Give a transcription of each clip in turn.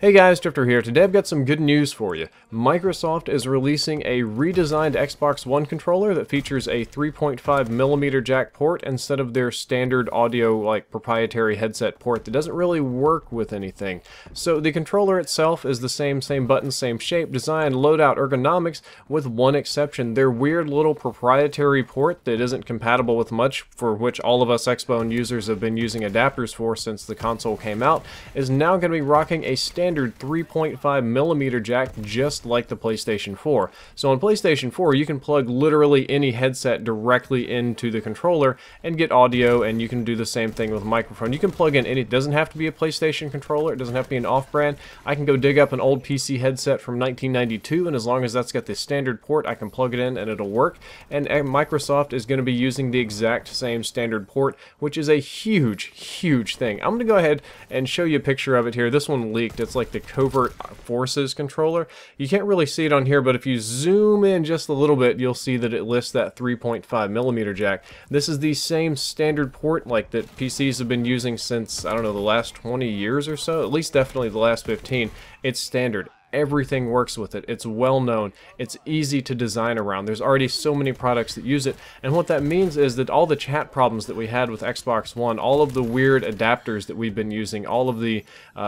Hey guys, Drifter here. Today I've got some good news for you. Microsoft is releasing a redesigned Xbox One controller that features a 3.5mm jack port instead of their standard audio proprietary headset port that doesn't really work with anything. So the controller itself is the same button, same shape, design, loadout, ergonomics, with one exception. Their weird little proprietary port that isn't compatible with much, for which all of us Xbone users have been using adapters for since the console came out, is now going to be rocking a standard 3.5mm jack just like the PlayStation 4. So on PlayStation 4 you can plug literally any headset directly into the controller and get audio, and you can do the same thing with microphone. You can plug in any, it doesn't have to be a PlayStation controller, it doesn't have to be an off-brand. I can go dig up an old PC headset from 1992, and as long as that's got the standard port I can plug it in and it'll work. And Microsoft is going to be using the exact same standard port, which is a huge thing. I'm going to go ahead and show you a picture of it here. This one leaked. It's like the Covert Forces controller. You can't really see it on here, but if you zoom in just a little bit, you'll see that it lists that 3.5mm jack. This is the same standard port like that PCs have been using since, I don't know, the last 20 years or so, at least definitely the last 15. It's standard. Everything works with it. It's well known. It's easy to design around. There's already so many products that use it, and what that means is that all the chat problems that we had with Xbox One, all of the weird adapters that we've been using, all of the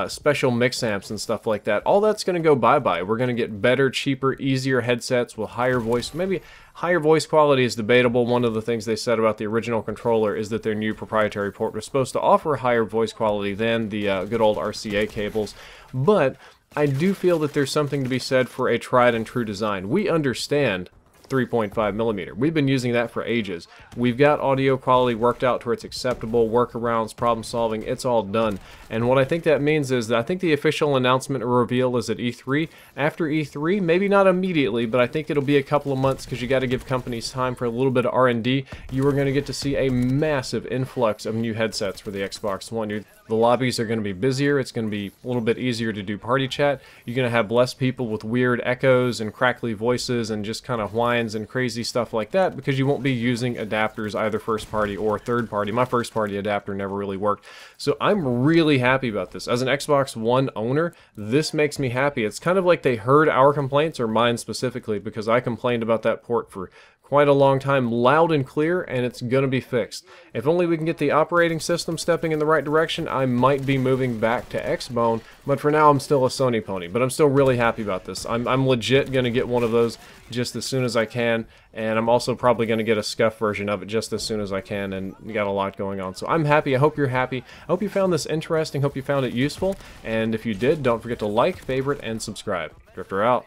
special mix amps and stuff like that, all that's going to go bye-bye. We're going to get better, cheaper, easier headsets with higher voice, maybe higher voice quality is debatable. One of the things they said about the original controller is that their new proprietary port was supposed to offer higher voice quality than the good old RCA cables, but I do feel that there's something to be said for a tried and true design. We understand 3.5mm. We've been using that for ages. We've got audio quality worked out to where it's acceptable, workarounds, problem solving, it's all done. And what I think that means is that I think the official announcement or reveal is at E3. After E3, maybe not immediately, but I think it'll be a couple of months because you got to give companies time for a little bit of R&D. You are going to get to see a massive influx of new headsets for the Xbox One. The lobbies are going to be busier, it's going to be a little bit easier to do party chat, you're going to have less people with weird echoes and crackly voices and just kind of whines and crazy stuff like that, because you won't be using adapters either first party or third party. My first party adapter never really worked. So I'm really happy about this. As an Xbox One owner, this makes me happy. It's kind of like they heard our complaints, or mine specifically, because I complained about that port for quite a long time, loud and clear, and it's gonna be fixed. If only we can get the operating system stepping in the right direction, I might be moving back to Xbone, but for now I'm still a Sony pony. But I'm still really happy about this. I'm legit gonna get one of those just as soon as I can, and I'm also probably gonna get a scuff version of it just as soon as I can, and we got a lot going on. So I'm happy, I hope you're happy. I hope you found this interesting, hope you found it useful, and if you did, don't forget to like, favorite, and subscribe. Drifter out.